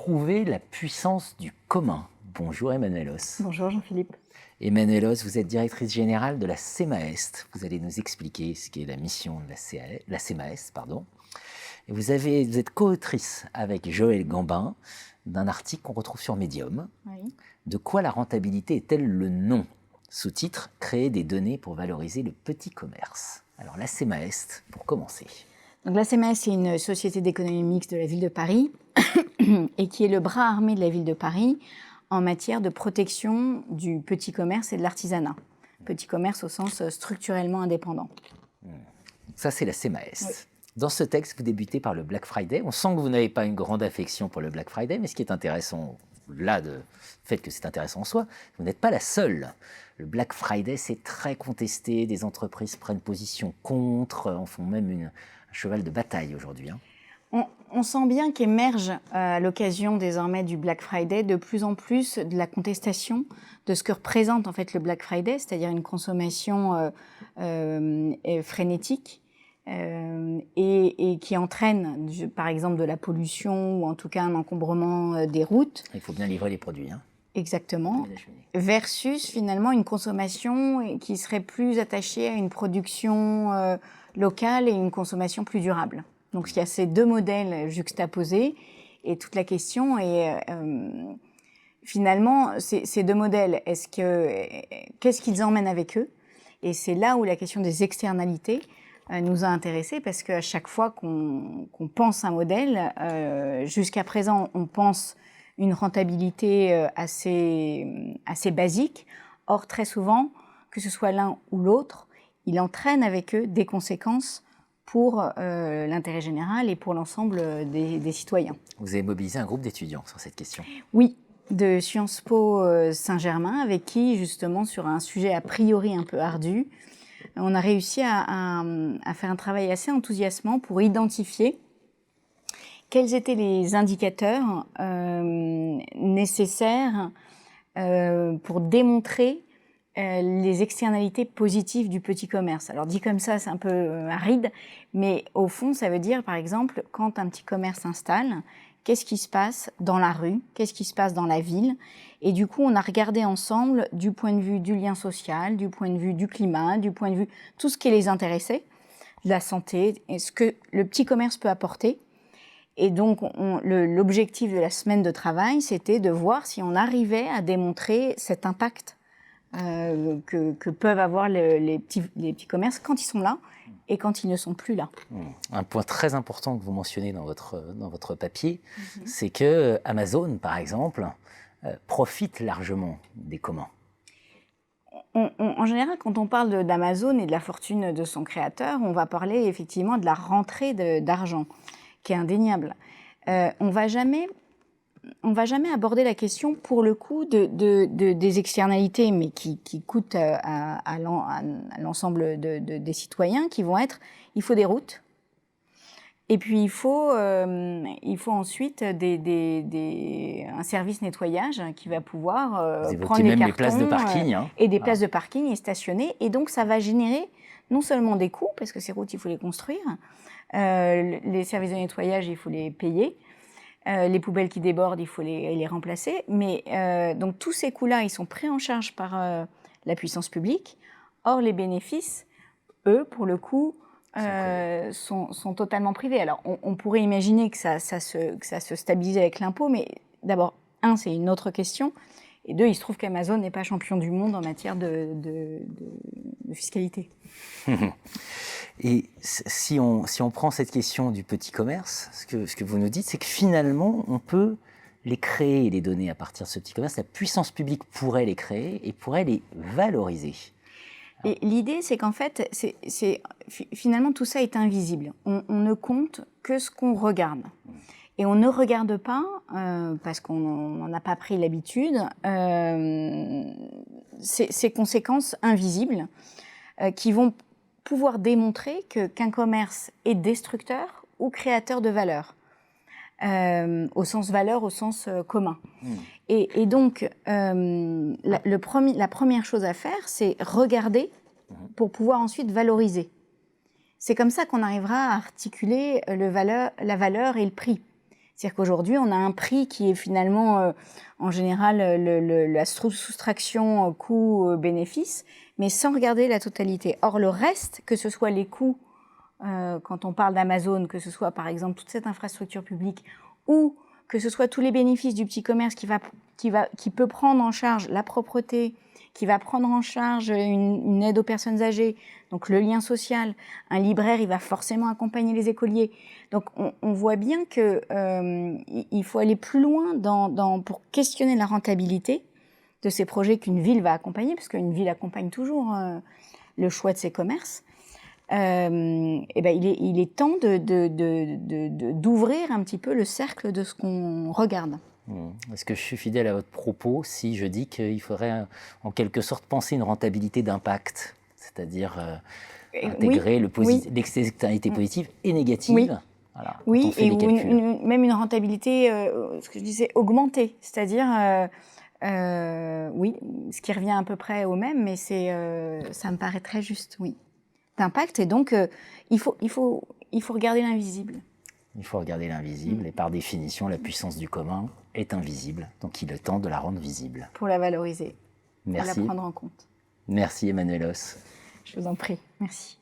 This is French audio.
trouver la puissance du commun. Bonjour Emmanuelle Os. Bonjour Jean-Philippe. Emmanuelle Os, vous êtes directrice générale de la CEMAEST. Vous allez nous expliquer ce qu'est la mission de la CEMAEST. Et vous êtes co-autrice avec Joël Gambin d'un article qu'on retrouve sur Medium. Oui. De quoi la rentabilité est-elle le nom? Sous-titre, créer des données pour valoriser le petit commerce. Alors la CEMAEST, pour commencer. Donc, la CEMAEST, c'est une société d'économie mixte de la ville de Paris et qui est le bras armé de la ville de Paris en matière de protection du petit commerce et de l'artisanat. Petit commerce au sens structurellement indépendant. Ça, c'est la CEMAEST. Oui. Dans ce texte, vous débutez par le Black Friday. On sent que vous n'avez pas une grande affection pour le Black Friday, mais ce qui est intéressant, là, du fait que c'est intéressant en soi, vous n'êtes pas la seule. Le Black Friday, c'est très contesté. Des entreprises prennent position contre, en font même un cheval de bataille aujourd'hui. On sent bien qu'émerge à l'occasion désormais du Black Friday de plus en plus de la contestation de ce que représente en fait le Black Friday, c'est-à-dire une consommation frénétique et qui entraîne par exemple de la pollution ou en tout cas un encombrement des routes. Il faut bien livrer les produits. Exactement. Versus finalement une consommation qui serait plus attachée à une production locale et une consommation plus durable. Donc il y a ces deux modèles juxtaposés et toute la question est finalement ces deux modèles, qu'est-ce qu'ils emmènent avec eux? Et c'est là où la question des externalités nous a intéressés parce qu'à chaque fois qu'on pense un modèle, jusqu'à présent on pense une rentabilité assez basique. Or très souvent, que ce soit l'un ou l'autre, il entraîne avec eux des conséquences pour l'intérêt général et pour l'ensemble des citoyens. Vous avez mobilisé un groupe d'étudiants sur cette question. Oui, de Sciences Po Saint-Germain, avec qui, justement, sur un sujet a priori un peu ardu, on a réussi à faire un travail assez enthousiasmant pour identifier quels étaient les indicateurs nécessaires pour démontrer les externalités positives du petit commerce. Alors dit comme ça, c'est un peu aride, mais au fond, ça veut dire, par exemple, quand un petit commerce s'installe, qu'est-ce qui se passe dans la rue, qu'est-ce qui se passe dans la ville. Et du coup, on a regardé ensemble du point de vue du lien social, du point de vue du climat, du point de vue tout ce qui les intéressait, de la santé, et ce que le petit commerce peut apporter. Et donc, l'objectif de la semaine de travail, c'était de voir si on arrivait à démontrer cet impact que peuvent avoir les petits commerces quand ils sont là et quand ils ne sont plus là. Un point très important que vous mentionnez dans votre papier, c'est que Amazon, par exemple, profite largement des communs. En général, quand on parle d'Amazon et de la fortune de son créateur, on va parler effectivement de la rentrée d'argent, qui est indéniable. On va jamais aborder la question, pour le coup, des externalités, mais qui coûtent à l'ensemble des citoyens, qui vont être, il faut des routes, et puis il faut ensuite un service nettoyage qui va pouvoir prendre les cartons, les places de parking, et des places de parking et stationner, et donc ça va générer non seulement des coûts, parce que ces routes, il faut les construire, les services de nettoyage, il faut les payer, les poubelles qui débordent, il faut les remplacer. Mais donc tous ces coûts-là, ils sont pris en charge par la puissance publique. Or, les bénéfices, eux, pour le coup, sont totalement privés. Alors, on pourrait imaginer que ça se stabilise avec l'impôt, mais d'abord, c'est une autre question. Et deux, il se trouve qu'Amazon n'est pas champion du monde en matière de fiscalité. Et si on prend cette question du petit commerce, ce que vous nous dites, c'est que finalement, on peut les créer, les données à partir de ce petit commerce. La puissance publique pourrait les créer et pourrait les valoriser. Et l'idée, c'est qu'en fait, finalement, tout ça est invisible. On ne compte que ce qu'on regarde. Et on ne regarde pas, parce qu'on n'en a pas pris l'habitude, ces conséquences invisibles qui vont pouvoir démontrer qu'un commerce est destructeur ou créateur de valeur, au sens valeur, au sens commun. Et donc, la première chose à faire, c'est regarder pour pouvoir ensuite valoriser. C'est comme ça qu'on arrivera à articuler la valeur et le prix. C'est-à-dire qu'aujourd'hui, on a un prix qui est finalement, en général, la soustraction coût-bénéfice, mais sans regarder la totalité. Or, le reste, que ce soit les coûts, quand on parle d'Amazon, que ce soit par exemple toute cette infrastructure publique, ou que ce soit tous les bénéfices du petit commerce qui peut prendre en charge la propreté, qui va prendre en charge une aide aux personnes âgées, donc le lien social. Un libraire, il va forcément accompagner les écoliers. Donc on voit bien que il faut aller plus loin pour questionner la rentabilité de ces projets qu'une ville va accompagner, parce qu'une ville accompagne toujours le choix de ses commerces. Et ben il est temps d'ouvrir un petit peu le cercle de ce qu'on regarde. Est-ce que je suis fidèle à votre propos si je dis qu'il faudrait en quelque sorte penser une rentabilité d'impact, c'est-à-dire intégrer l'externalité positive et négative? Oui, voilà, oui, et même une rentabilité, ce que je disais, augmentée, c'est-à-dire oui, ce qui revient à peu près au même, mais ça me paraît très juste, oui, d'impact. Et donc il faut regarder l'invisible. Il faut regarder l'invisible, et par définition, la puissance du commun est invisible. Donc il est temps de la rendre visible. Pour la valoriser, merci. Pour la prendre en compte. Merci Emmanuelle Os. Je vous en prie, merci.